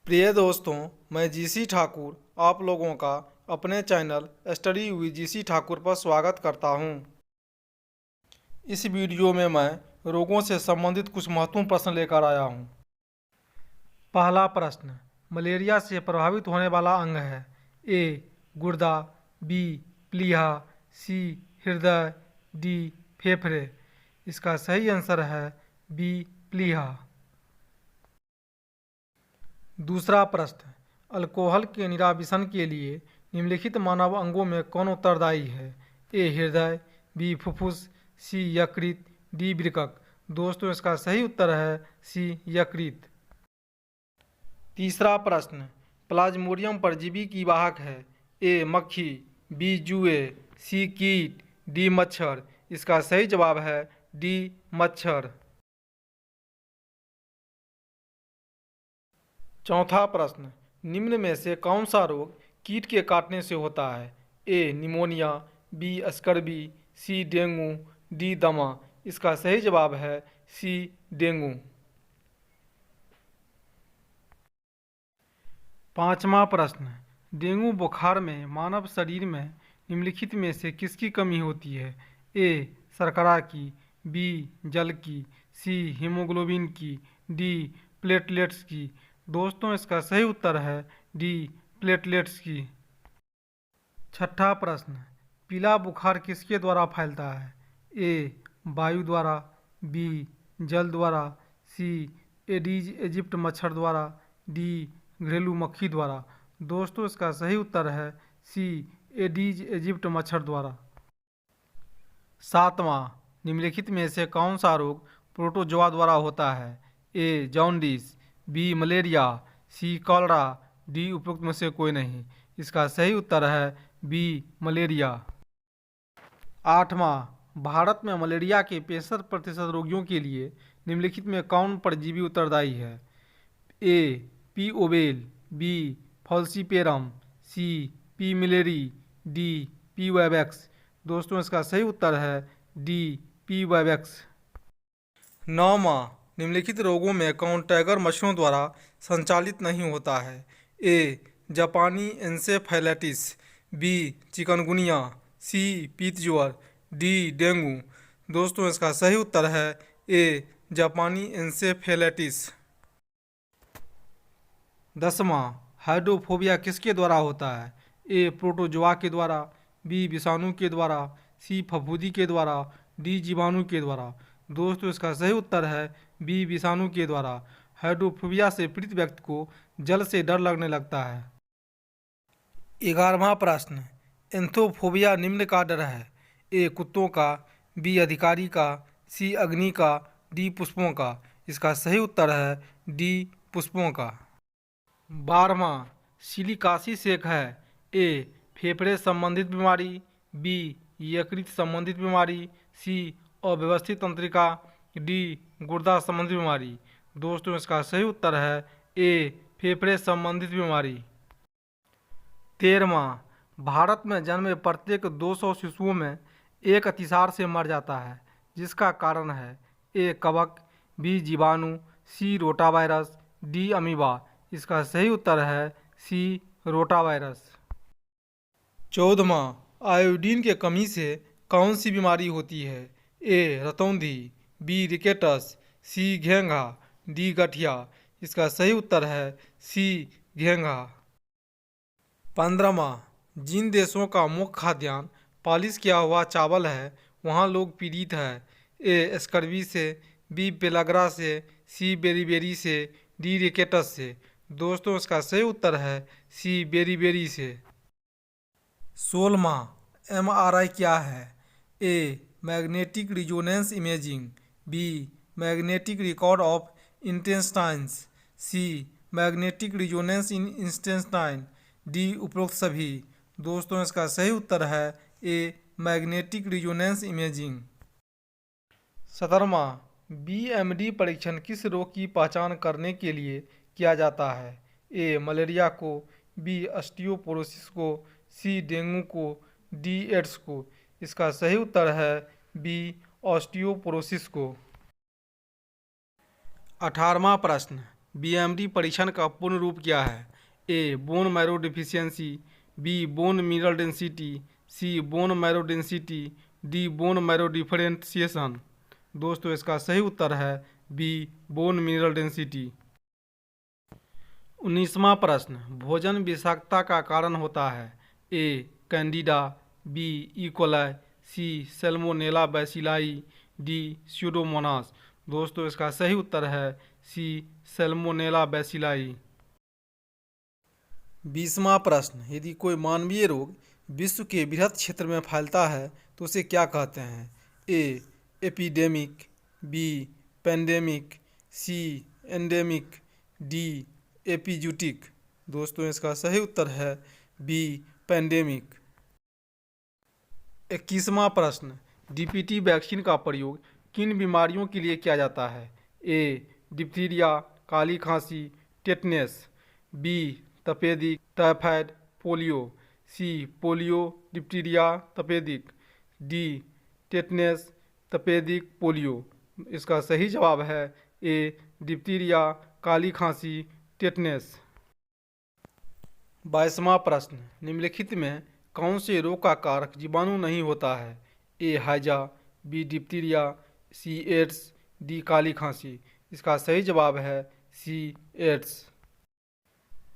प्रिय दोस्तों, मैं जीसी ठाकुर आप लोगों का अपने channel study with GC Thakur पर स्वागत करता हूं। इस वीडियो में मैं रोगों से संबंधित कुछ महत्वपूर्ण प्रश्न लेकर आया हूं। पहला प्रश्न, मलेरिया से प्रभावित होने वाला अंग है? ए गुर्दा, बी प्लीहा, सी हृदय, डी फेफड़े। इसका सही आंसर है बी प्लीहा। दूसरा प्रश्न, अल्कोहल के निराभिशन के लिए निम्नलिखित मानव अंगों में कौन उत्तरदायी है? ए हृदय, बी फुफ्फुस, सी यकृत, डी वृक्क। दोस्तों, इसका सही उत्तर है सी यकृत। तीसरा प्रश्न, प्लाज्मोडियम परजीवी की वाहक है? ए मक्खी, बी जुए, सी कीट, डी मच्छर। इसका सही जवाब है डी मच्छर। चौथा प्रश्न, निम्न में से कौन सा रोग कीट के काटने से होता है? ए निमोनिया, बी स्कर्वी, सी डेंगू, डी दमा। इसका सही जवाब है सी डेंगू। पांचवा प्रश्न, डेंगू बुखार में मानव शरीर में निम्नलिखित में से किसकी कमी होती है? ए शर्करा की, बी जल की, सी हीमोग्लोबिन की, डी प्लेटलेट्स की। दोस्तों, इसका सही उत्तर है डी प्लेटलेट्स की। छठा प्रश्न, पीला बुखार किसके द्वारा फैलता है? ए वायु द्वारा, बी जल द्वारा, सी एडीज इजिप्ट मच्छर द्वारा, डी घरेलू मक्खी द्वारा। दोस्तों, इसका सही उत्तर है सी एडीज इजिप्ट मच्छर द्वारा। सातवां, निम्नलिखित में से कौन सा रोग प्रोटोजोआ द्वारा होता है? ए जॉन्डिस, बी मलेरिया, सी कॉलरा, डी उपरोक्त में से कोई नहीं। इसका सही उत्तर है बी मलेरिया। आठवां, भारत में मलेरिया के 65% रोगियों के लिए निम्नलिखित में कौन परजीवी उत्तरदायी है? A P ovale, B falciparum, C P malariae, D P vivax. दोस्तों, इसका सही उत्तर है डी पी वेबैक्स। नौवां, निम्नलिखित रोगों में कौन टाइगर मच्छरों द्वारा संचालित नहीं होता है? ए जापानी एन्सेफेलाइटिस, बी चिकनगुनिया, सी पीत ज्वर, डी डेंगू। दोस्तों, इसका सही उत्तर है ए जापानी एन्सेफेलाइटिस। 10वां, हाइड्रोफोबिया किसके द्वारा होता है? ए प्रोटोजोआ के द्वारा, बी विषाणु के द्वारा, सी फफूंदी के द्वारा, डी जीवाणु के द्वारा। दोस्तों, इसका सही उत्तर है बी विषाणु के द्वारा। हाइड्रोफोबिया से पीड़ित व्यक्ति को जल से डर लगने लगता है। 11वां प्रश्न, एंथोफोबिया निम्न का डर है? ए कुत्तों का, बी अधिकारी का, सी अग्नि का, डी पुष्पों का। इसका सही उत्तर है डी पुष्पों का। 12वां, सिलिकासिस है? ए फेफड़े संबंधित बीमारी, बी यकृत संबंधित बीमारी, सी अव्यवस्थित तंत्रिका, डी गुर्दा संबंधित बीमारी। दोस्तों, इसका सही उत्तर है ए फेफड़े संबंधित बीमारी। 13वां, भारत में जन्मे प्रत्येक 200 शिशुओं में एक अतिसार से मर जाता है, जिसका कारण है? ए कवक, बी जीवाणु, सी रोटावायरस, डी अमीबा। इसका सही उत्तर है सी रोटावायरस। 14वां, आयोडीन के कमी से कौन सी बीमारी होती है? ए रतौंधी, बी रिकेटस, सी घेंघा, डी गठिया। इसका सही उत्तर है सी घेंघा। 15वां, जिन देशों का मुख्य खाद्यान्न पॉलिश किया हुआ चावल है वहाँ लोग पीड़ित हैं? ए स्कर्वी से, बी पेलाग्रा से, सी बेरीबेरी से, डी रिकेटस से। दोस्तों, इसका सही उत्तर है सी बेरीबेरी से। 16वां, एमआरआई क्या है? A magnetic resonance imaging, B magnetic record of intestines, C magnetic resonance in intestine, D उपरोक्त सभी। दोस्तों, इसका सही उत्तर है ए मैग्नेटिक रिजोनेंस इमेजिंग। 17वां, बीएमडी परीक्षण किस रोग की पहचान करने के लिए किया जाता है? ए मलेरिया को, बी ऑस्टियोपोरोसिस को, सी डेंगू को, डी एड्स को। इसका सही उत्तर है बी ऑस्टियोपोरोसिस को। 18वां प्रश्न, बीएमडी परीक्षण का पूर्ण रूप क्या है? A bone marrow deficiency, B bone mineral density, C bone marrow density, D bone marrow differentiation. दोस्तों इसका सही उत्तर है बी बोन मिनरल डेंसिटी। 19वां प्रश्न, भोजन विषाक्तता का कारण होता है? A candida, B E coli, C salmonella bacilli, D pseudomonas. दोस्तों इसका सही उत्तर है सी सैल्मोनेला बैसिलाई। 20वां प्रश्न, यदि कोई मानवीय रोग विश्व के बृहत क्षेत्र में फैलता है तो उसे क्या कहते हैं? ए एपिडेमिक, बी पेंडेमिक, सी एंडेमिक, डी एपिजूटिक। दोस्तों इसका सही उत्तर है बी पेंडेमिक। 21वां प्रश्न, डीपीटी वैक्सीन का प्रयोग किन बीमारियों के लिए किया जाता है? ए डिप्थीरिया, काली खांसी, टेटनेस, बी तपेदिक, typhoid, polio, C polio, diphtheria, तपेदिक, डी टेटनेस, तपेदिक, पोलियो। इसका सही जवाब है ए डिप्थीरिया, काली खांसी, टेटनेस। 22वां प्रश्न, निम्नलिखित में कौन से रोग का कारक जीवाणु नहीं होता है? ए हैजा, बी डिप्थीरिया, सी एड्स, डी काली खांसी। इसका सही जवाब है सी एड्स।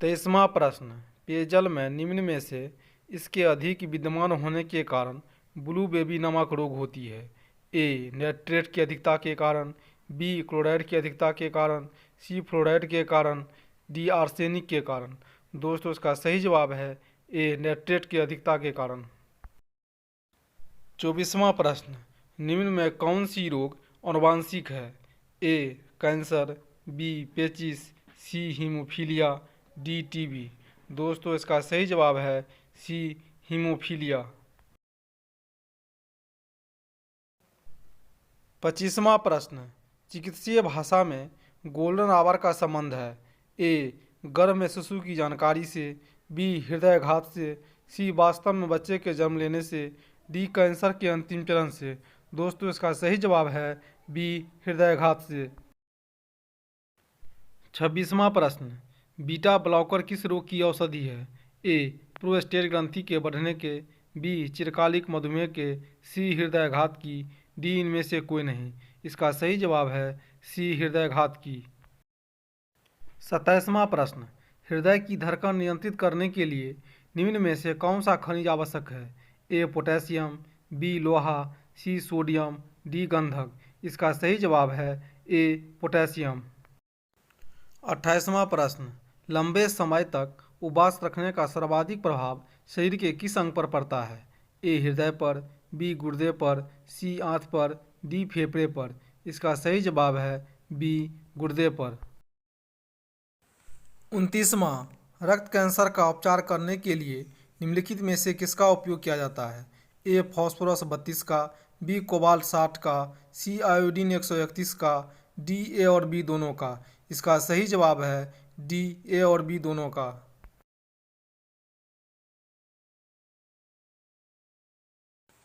23वां प्रश्न, पेयजल में निम्न में से इसके अधिक विद्यमान होने के कारण ब्लू बेबी नामक रोग होती है? ए नाइट्रेट की अधिकता के कारण, बी क्लोराइड की अधिकता के कारण, सी फ्लोराइड के कारण, डी आर्सेनिक के कारण। दोस्तों इसका सही जवाब है ए नाइट्रेट की अधिकता के कारण। 24वां प्रश्न, निम्न में कौन सी रोग आनुवांशिक है? ए कैंसर, बी पेचिस, सी हीमोफीलिया, डी टीबी। दोस्तों इसका सही जवाब है सी हीमोफीलिया। 25वां प्रश्न, चिकित्सीय भाषा में गोल्डन आवर का संबंध है? ए गर्भ में शिशु की जानकारी से, बी हृदयाघात से, सी वास्तव में बच्चे के जन्म लेने से, डी कैंसर के अंतिम चरण से। दोस्तों इसका सही जवाब है बी हृदयाघात से। 26वां प्रश्न, बीटा ब्लॉकर किस रोग की औषधि है? ए प्रोस्टेट ग्रंथि के बढ़ने के, बी चिरकालिक मधुमेह के, सी हृदयाघात की, डी इनमें से कोई नहीं। इसका सही जवाब है सी हृदयाघात की। 27वां प्रश्न, हृदय की धड़कन नियंत्रित करने के लिए निम्न में से कौन सा खनिज आवश्यक है? ए पोटेशियम, बी लोहा, सी सोडियम, डी गंधक। इसका सही जवाब है ए पोटेशियम। 28वां प्रश्न, लंबे समय तक उपवास रखने का सर्वाधिक प्रभाव शरीर के किस अंग पर पड़ता है? ए हृदय पर, बी गुर्दे पर, सी आंत पर, डी फेफड़े पर। इसका सही जवाब है बी गुर्दे पर। 29वां, रक्त कैंसर का उपचार करने के लिए निम्नलिखित में से किसका उपयोग किया जाता है? ए फास्फोरस 32 का, बी कोबाल्ट 60 का, सी आयोडीन 131 का, डी ए और बी दोनों का। इसका सही जवाब है डी ए और बी दोनों का।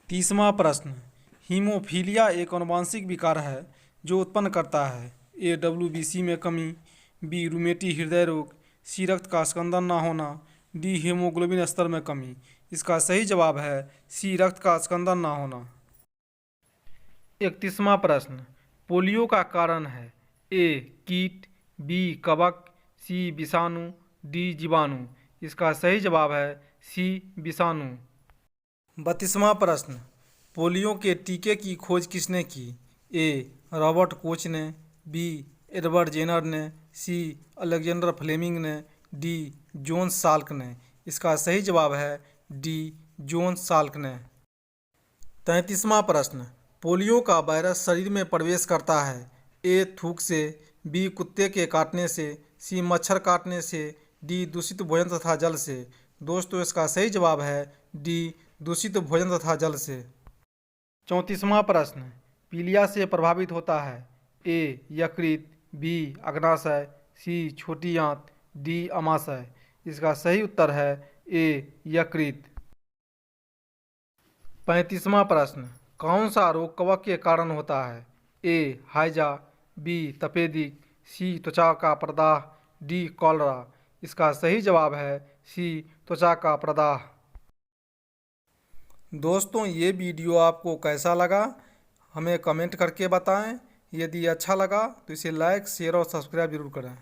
30वां प्रश्न, हीमोफीलिया एक आनुवांशिक विकार है जो उत्पन्न करता है? ए WBC में कमी, बी रूमेटी हृदय रोग, सी रक्त का स्कंदन ना होना, डी हीमोग्लोबिन स्तर में कमी। इसका सही जवाब है सी रक्त का स्कंदन ना होना। 31वां प्रश्न, पोलियो का कारण है? ए कीट, बी कवक, सी विषाणु, डी जीवाणु। इसका सही जवाब है सी विषाणु। 32वां प्रश्न, पोलियो के टीके की खोज किसने की? ए रॉबर्ट कोच ने, बी एडवर्ड जेनर ने, सी अलेक्जेंडर फ्लेमिंग ने, डी जोन्स साल्क ने। इसका सही जवाब है डी जोन्स साल्क ने। 33वां प्रश्न, पोलियो का वायरस शरीर में प्रवेश करता है? ए थूक से, बी कुत्ते के काटने से, सी मच्छर काटने से, डी दूषित भोजन तथा जल से। दोस्तों इसका सही जवाब है डी दूषित भोजन तथा जल से। 34वां प्रश्न, पीलिया से प्रभावित होता है? ए यकृत, बी अग्नाशय, सी छोटी आंत, डी अमाशय। इसका सही उत्तर है ए यकृत। 35वां प्रश्न, कौन सा रोग कवक के कारण होता है? ए हैजा, बी तपेदिक, सी त्वचा का प्रदाह, डी कॉलरा। इसका सही जवाब है सी त्वचा का प्रदाह। दोस्तों, ये वीडियो आपको कैसा लगा हमें कमेंट करके बताएं। यदि अच्छा लगा तो इसे लाइक, शेयर और सब्सक्राइब जरूर करें।